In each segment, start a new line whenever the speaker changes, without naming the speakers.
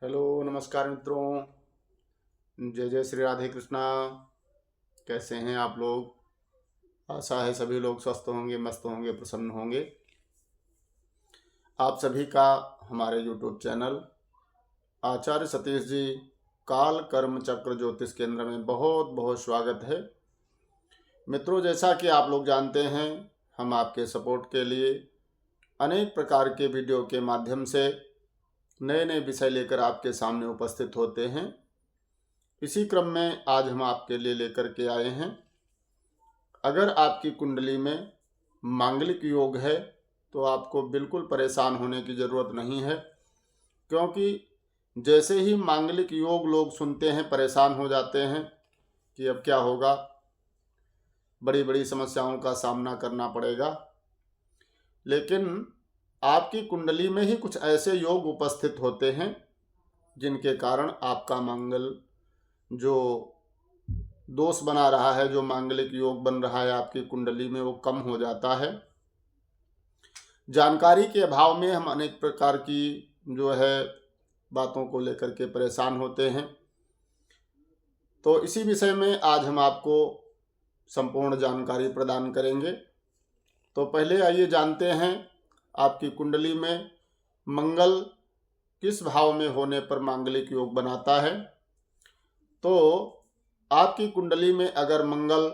Hello नमस्कार मित्रों। जय जय श्री राधे कृष्णा। कैसे हैं आप लोग? आशा है सभी लोग स्वस्थ होंगे, मस्त होंगे, प्रसन्न होंगे। आप सभी का हमारे यूट्यूब चैनल आचार्य सतीश जी काल कर्म चक्र ज्योतिष केंद्र में बहुत बहुत स्वागत है। मित्रों, जैसा कि आप लोग जानते हैं, हम आपके सपोर्ट के लिए अनेक प्रकार के वीडियो के माध्यम से नए नए विषय लेकर आपके सामने उपस्थित होते हैं। इसी क्रम में आज हम आपके लिए लेकर के आए हैं, अगर आपकी कुंडली में मांगलिक योग है तो आपको बिल्कुल परेशान होने की ज़रूरत नहीं है, क्योंकि जैसे ही मांगलिक योग लोग सुनते हैं परेशान हो जाते हैं कि अब क्या होगा, बड़ी बड़ी समस्याओं का सामना करना पड़ेगा। लेकिन आपकी कुंडली में ही कुछ ऐसे योग उपस्थित होते हैं जिनके कारण आपका मंगल जो दोष बना रहा है, जो मांगलिक योग बन रहा है आपकी कुंडली में, वो कम हो जाता है। जानकारी के अभाव में हम अनेक प्रकार की जो है बातों को लेकर के परेशान होते हैं। तो इसी विषय में आज हम आपको संपूर्ण जानकारी प्रदान करेंगे। तो पहले आइए जानते हैं आपकी कुंडली में मंगल किस भाव में होने पर मांगलिक योग बनाता है। तो आपकी कुंडली में अगर मंगल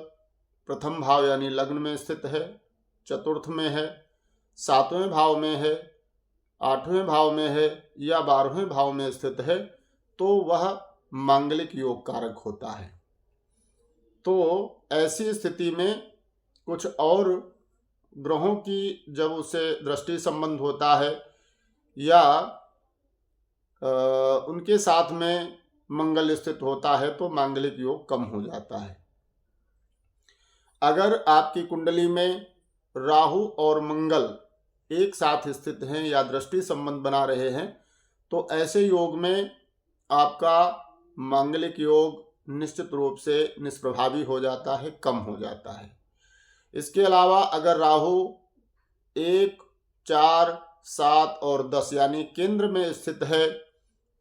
प्रथम भाव यानी लग्न में स्थित है, चतुर्थ में है, सातवें भाव में है, आठवें भाव में है या 12वें भाव में स्थित है, तो वह मांगलिक योग कारक होता है। तो ऐसी स्थिति में कुछ और ग्रहों की जब उससे दृष्टि संबंध होता है या उनके साथ में मंगल स्थित होता है तो मांगलिक योग कम हो जाता है। अगर आपकी कुंडली में राहु और मंगल एक साथ स्थित हैं या दृष्टि संबंध बना रहे हैं तो ऐसे योग में आपका मांगलिक योग निश्चित रूप से निष्प्रभावी हो जाता है, कम हो जाता है। इसके अलावा अगर राहु 1, 4, 7 और 10 यानी केंद्र में स्थित है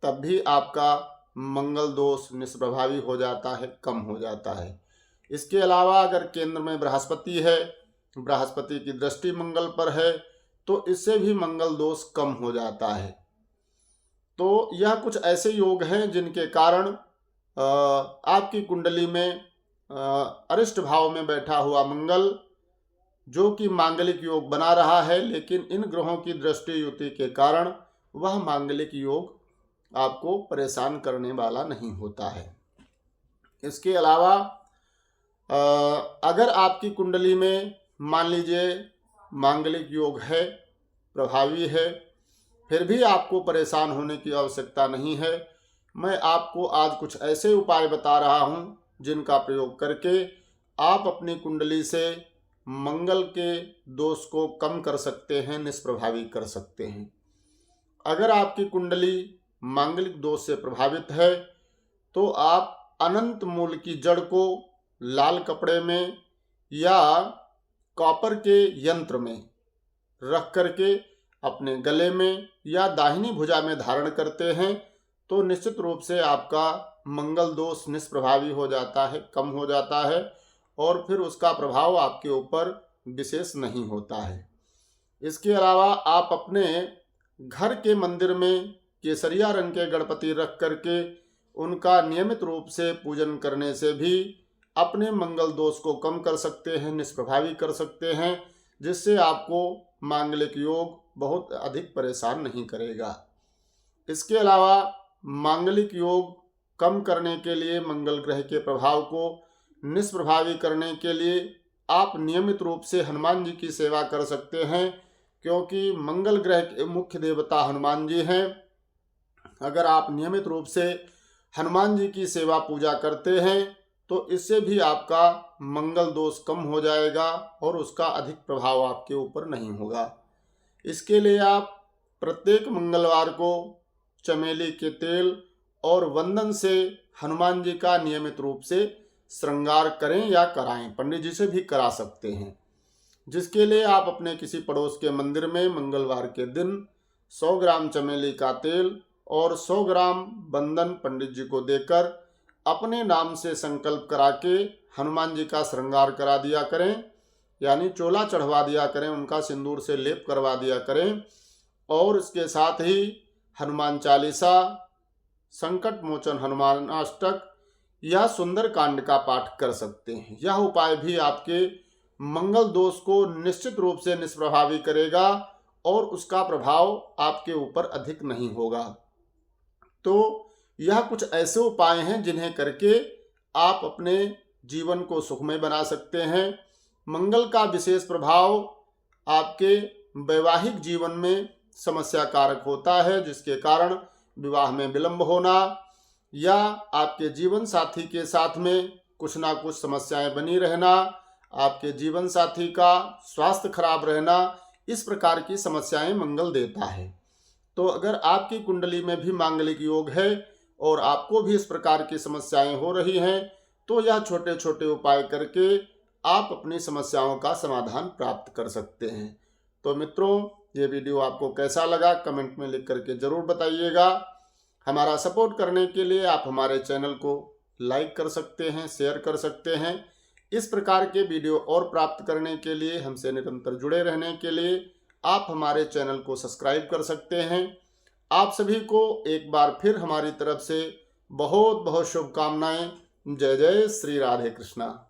तब भी आपका मंगल दोष निष्प्रभावी हो जाता है, कम हो जाता है। इसके अलावा अगर केंद्र में बृहस्पति है, बृहस्पति की दृष्टि मंगल पर है, तो इससे भी मंगल दोष कम हो जाता है। तो यह कुछ ऐसे योग हैं जिनके कारण आपकी कुंडली में अरिष्ट भाव में बैठा हुआ मंगल जो कि मांगलिक योग बना रहा है, लेकिन इन ग्रहों की दृष्टि युति के कारण वह मांगलिक योग आपको परेशान करने वाला नहीं होता है। इसके अलावा अगर आपकी कुंडली में मान लीजिए मांगलिक योग है, प्रभावी है, फिर भी आपको परेशान होने की आवश्यकता नहीं है। मैं आपको आज कुछ ऐसे उपाय बता रहा हूँ जिनका प्रयोग करके आप अपनी कुंडली से मंगल के दोष को कम कर सकते हैं, निष्प्रभावी कर सकते हैं। अगर आपकी कुंडली मांगलिक दोष से प्रभावित है तो आप अनंत मूल की जड़ को लाल कपड़े में या कॉपर के यंत्र में रख करके अपने गले में या दाहिनी भुजा में धारण करते हैं तो निश्चित रूप से आपका मंगल दोष निष्प्रभावी हो जाता है, कम हो जाता है और फिर उसका प्रभाव आपके ऊपर विशेष नहीं होता है। इसके अलावा आप अपने घर के मंदिर में केसरिया रंग के गणपति रख करके उनका नियमित रूप से पूजन करने से भी अपने मंगल दोष को कम कर सकते हैं, निष्प्रभावी कर सकते हैं, जिससे आपको मांगलिक योग बहुत अधिक परेशान नहीं करेगा। इसके अलावा मांगलिक योग कम करने के लिए, मंगल ग्रह के प्रभाव को निष्प्रभावी करने के लिए आप नियमित रूप से हनुमान जी की सेवा कर सकते हैं, क्योंकि मंगल ग्रह के मुख्य देवता हनुमान जी हैं। अगर आप नियमित रूप से हनुमान जी की सेवा पूजा करते हैं तो इससे भी आपका मंगल दोष कम हो जाएगा और उसका अधिक प्रभाव आपके ऊपर नहीं होगा। इसके लिए आप प्रत्येक मंगलवार को चमेली के तेल और वंदन से हनुमान जी का नियमित रूप से श्रृंगार करें या कराएं, पंडित जी से भी करा सकते हैं। जिसके लिए आप अपने किसी पड़ोस के मंदिर में मंगलवार के दिन 100 ग्राम चमेली का तेल और 100 ग्राम बंधन पंडित जी को देकर अपने नाम से संकल्प करा के हनुमान जी का श्रृंगार करा दिया करें, यानी चोला चढ़वा दिया करें, उनका सिंदूर से लेप करवा दिया करें। और इसके साथ ही हनुमान चालीसा, संकट मोचन हनुमान अष्टक या सुंदर कांड का पाठ कर सकते हैं। यह उपाय भी आपके मंगल दोष को निश्चित रूप से निष्प्रभावी करेगा और उसका प्रभाव आपके ऊपर अधिक नहीं होगा। तो यह कुछ ऐसे उपाय हैं जिन्हें करके आप अपने जीवन को सुखमय बना सकते हैं। मंगल का विशेष प्रभाव आपके वैवाहिक जीवन में समस्या कारक होता है, जिसके कारण विवाह में विलंब होना या आपके जीवन साथी के साथ में कुछ ना कुछ समस्याएं बनी रहना, आपके जीवन साथी का स्वास्थ्य खराब रहना, इस प्रकार की समस्याएं मंगल देता है। तो अगर आपकी कुंडली में भी मांगलिक योग है और आपको भी इस प्रकार की समस्याएं हो रही हैं, तो यह छोटे छोटे उपाय करके आप अपनी समस्याओं का समाधान प्राप्त कर सकते हैं। तो मित्रों, ये वीडियो आपको कैसा लगा कमेंट में लिख करके ज़रूर बताइएगा। हमारा सपोर्ट करने के लिए आप हमारे चैनल को लाइक कर सकते हैं, शेयर कर सकते हैं। इस प्रकार के वीडियो और प्राप्त करने के लिए, हमसे निरंतर जुड़े रहने के लिए आप हमारे चैनल को सब्सक्राइब कर सकते हैं। आप सभी को एक बार फिर हमारी तरफ से बहुत बहुत शुभकामनाएं। जय जय श्री राधे कृष्णा।